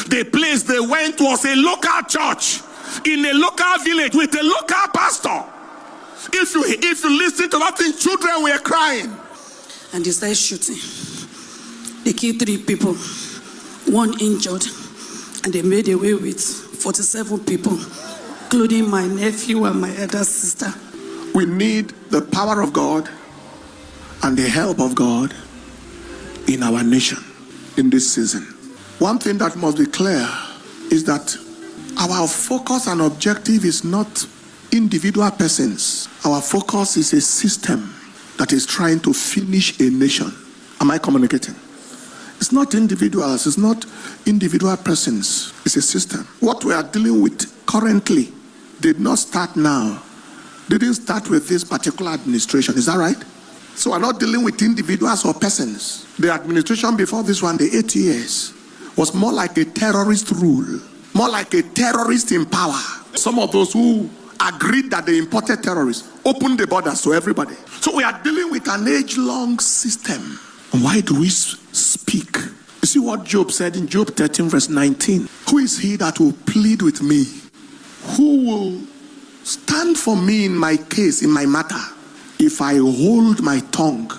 The place they went was a local church in a local village with a local pastor. If you listen to that thing, children were crying. And they started shooting. They killed 3 people, 1 injured, and they made away with 47 people, including my nephew and my elder sister. We need the power of God and the help of God in our nation in this season. One thing that must be clear is that our focus and objective is not individual persons. Our focus is a system that is trying to finish a nation. Am I communicating? It's not individuals, it's not individual persons, it's a system. What we are dealing with currently did not start now. Didn't start with this particular administration, is that right? So we're not dealing with individuals or persons. The administration before this one, the 8 years, was more like a terrorist rule, more like a terrorist in power. Some of those who agreed that they imported terrorists opened the borders to everybody. So we are dealing with an age-long system. Why do we speak? You see what Job said in Job 13 verse 19. Who is he that will plead with me? Who will stand for me in my case, in my matter? If I hold my tongue,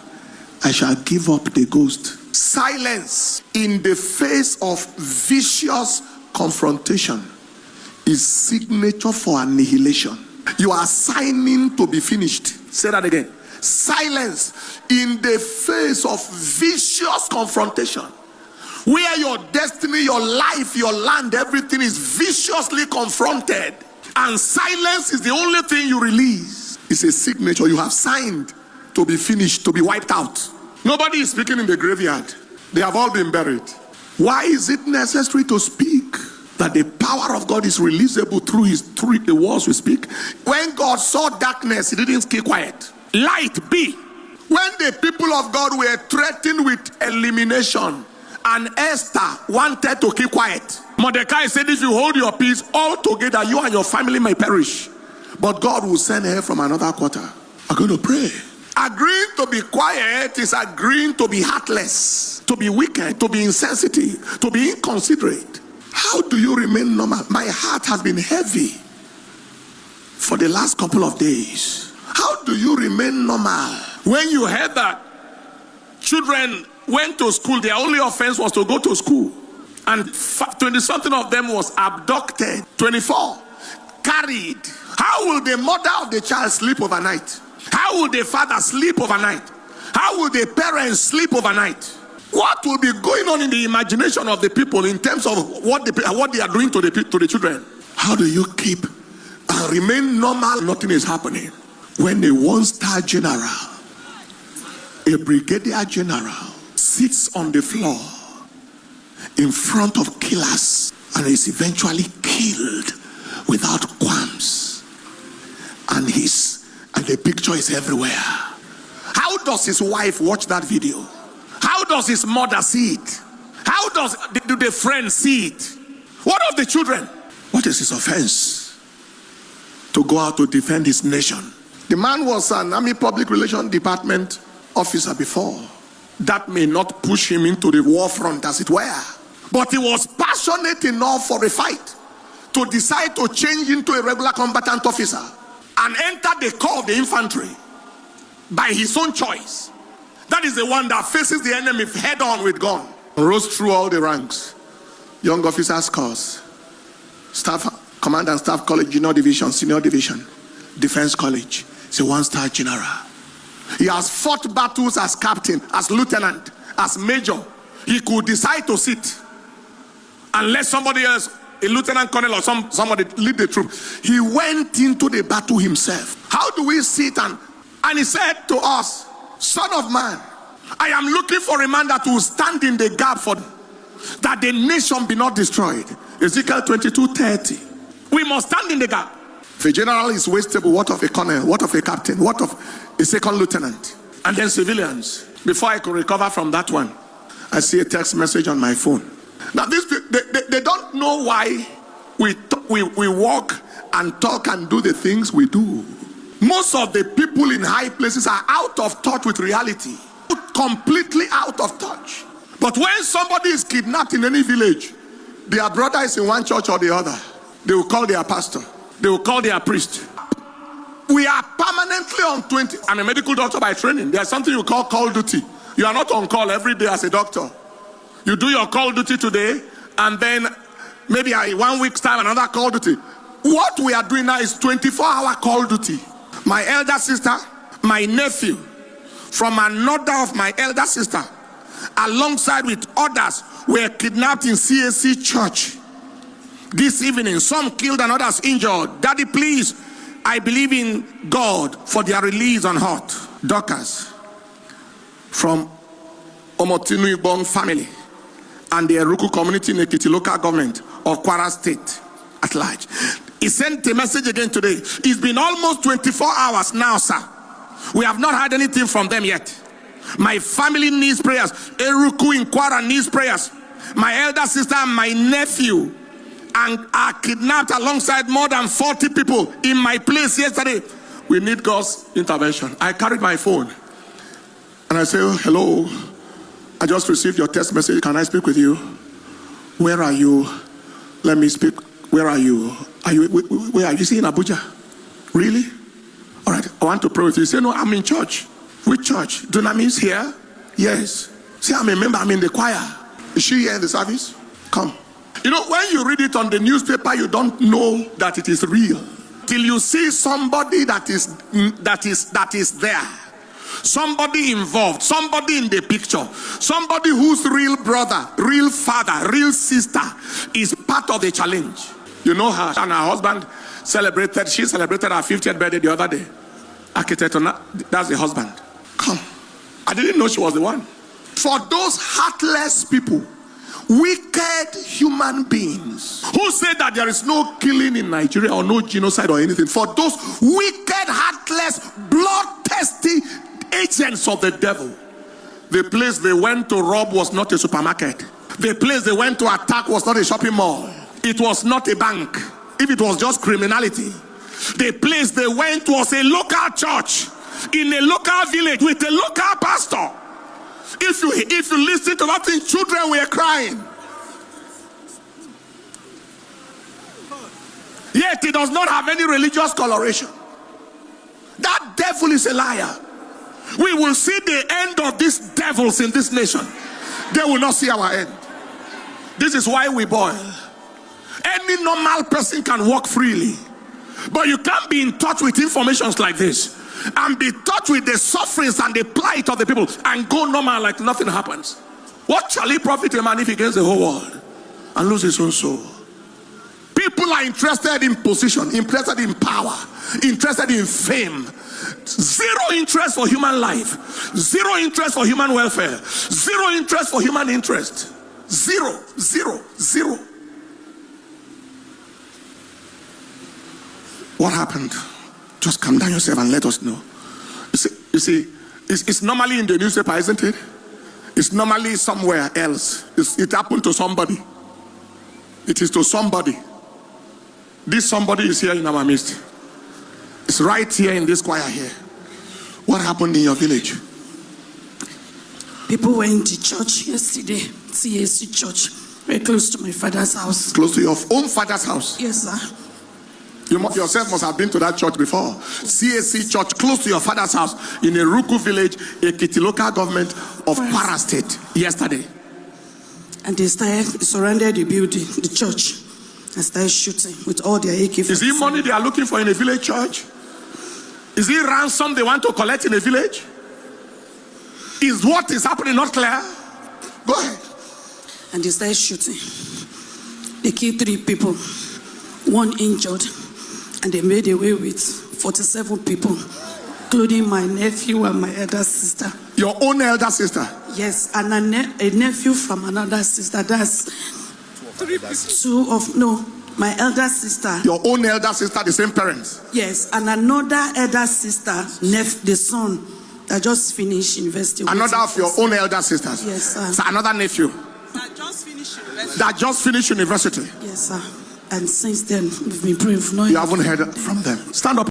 I shall give up the ghost. Silence in the face of vicious confrontation is signature for annihilation. You are signing to be finished. Say that again. Silence in the face of vicious confrontation, where your destiny, your life, your land, everything is viciously confronted, and silence is the only thing you release. It's a signature. You have signed to be finished, to be wiped out. Nobody is speaking in the graveyard. They have all been buried. Why is it necessary to speak? That the power of God is releasable through the words we speak. When God saw darkness, he didn't keep quiet. Light be. When the people of God were threatened with elimination, and Esther wanted to keep quiet, Mordecai said, if you hold your peace, all together you and your family may perish, but God will send her from another quarter. I'm going to pray. Agreeing to be quiet is agreeing to be heartless, to be wicked, to be insensitive, to be inconsiderate. How do you remain normal? My heart has been heavy for the last couple of days. How do you remain normal? When you heard that children went to school, their only offense was to go to school, and 20-something of them was abducted, 24 carried. How will the mother of the child sleep overnight? How will the father sleep overnight? How will the parents sleep overnight? What will be going on in the imagination of the people in terms of what they are doing to the children? How do you keep and remain normal? Nothing is happening. When a 1-star general, a brigadier general, sits on the floor in front of killers and is eventually killed without qualms, and the picture is everywhere. How does his wife watch that video? How does his mother see it? How do the friends see it? What of the children? What is his offense? To go out to defend his nation. The man was an Army Public Relations Department officer before. That may not push him into the war front, as it were, but he was passionate enough for a fight to decide to change into a regular combatant officer and enter the corps of the infantry by his own choice. That is the one that faces the enemy head on with gun. Rose through all the ranks. Young officers course, staff, command and staff college, junior division, senior division, defense college. He's a 1-star general. He has fought battles as captain, as lieutenant, as major. He could decide to sit and let somebody else, a lieutenant colonel or somebody, lead the troop. He went into the battle himself. How do we sit and he said to us, Son of man, I am looking for a man that will stand in the gap for that the nation be not destroyed. Ezekiel 22:30. We must stand in the gap. If a general is wastable, what of a colonel? What of a captain? What of a second lieutenant? And then civilians. Before I could recover from that one, I see a text message on my phone. Now they don't know why we walk and talk and do the things we do. Most of the people in high places are out of touch with reality. Completely out of touch. But when somebody is kidnapped in any village, their brother is in one church or the other, they will call their pastor. They will call their priest. We are permanently on 20. I'm a medical doctor by training. There's something you call call duty. You are not on call every day as a doctor. You do your call duty today, and then maybe in 1 week's time, another call duty. What we are doing now is 24-hour call duty. My elder sister, my nephew, from another of my elder sister, alongside with others, were kidnapped in CAC Church this evening. Some killed and others injured. Daddy, please, I believe in God for their release on hot. Dorcas from Omotinu Ibong family and the Eruku community in Ekiti local government of Kwara State at large. He sent a message again today. It's been almost 24 hours now, sir. We have not had anything from them yet. My family needs prayers. Eruku in Kwara needs prayers. My elder sister and my nephew are kidnapped alongside more than 40 people in my place yesterday. We need God's intervention. I carried my phone and I say, hello, I just received your text message. Can I speak with you? Where are you? Let me speak. Where are you? Where are you? See, in Abuja? Really? All right, I want to pray with you. Say, no, I'm in church. Which church? Dunamis here? Yes. See, I'm a member. I'm in the choir. Is she here in the service? Come. You know, when you read it on the newspaper, you don't know that it is real till you see somebody that is there, somebody involved, somebody in the picture, somebody whose real brother, real father, real sister is part of the challenge. You know her and her husband she celebrated her 50th birthday the other day. Architect, that's the husband. Come. I didn't know she was the one. For those heartless people, wicked human beings who say that there is no killing in Nigeria or no genocide or anything, for those wicked, heartless, bloodthirsty agents of the devil, the place they went to rob was not a supermarket. The place they went to attack was not a shopping mall. It was not a bank. If it was just criminality, the place they went was a local church in a local village with a local pastor. If you listen to that thing, children were crying. Yet it does not have any religious coloration. That devil is a liar. We will see the end of these devils in this nation. They will not see our end. This is why we boil. Any normal person can walk freely, but you can't be in touch with informations like this and be touched with the sufferings and the plight of the people and go normal like nothing happens. What shall it profit a man if he gains the whole world and lose his own soul? People are interested in position, interested in power, interested in fame. Zero interest for human life. Zero interest for human welfare. Zero interest for human interest. Zero, zero, zero. What happened? Just calm down yourself and let us know. You see, it's normally in the newspaper, isn't it? It's normally somewhere else. It happened to somebody. It is to somebody. This somebody is here in our midst. It's right here in this choir here. What happened in your village? People went to church yesterday, CAC Church, very close to my father's house. Close to your own father's house? Yes, sir. You yourself must have been to that church before. CAC Church, close to your father's house, in Eruku village, Ekiti local government of Kwara State, yesterday. And they surrounded the building, the church, and started shooting with all their AK-47. Is it money they are looking for in a village church? Is it ransom they want to collect in a village? Is what is happening not clear? Go ahead. And they started shooting. They killed 3 people, 1 injured, and they made away with 47 people, including my nephew and my elder sister. Your own elder sister? Yes, and a nephew from another sister. That's 3 people. My elder sister. Your own elder sister, the same parents? Yes, and another elder sister, the son that just finished university. Another of your own elder sisters? Yes, sir. So another nephew? That just finished university? Yes, sir. And since then, we've been praying for no. You haven't heard from them. Stand up.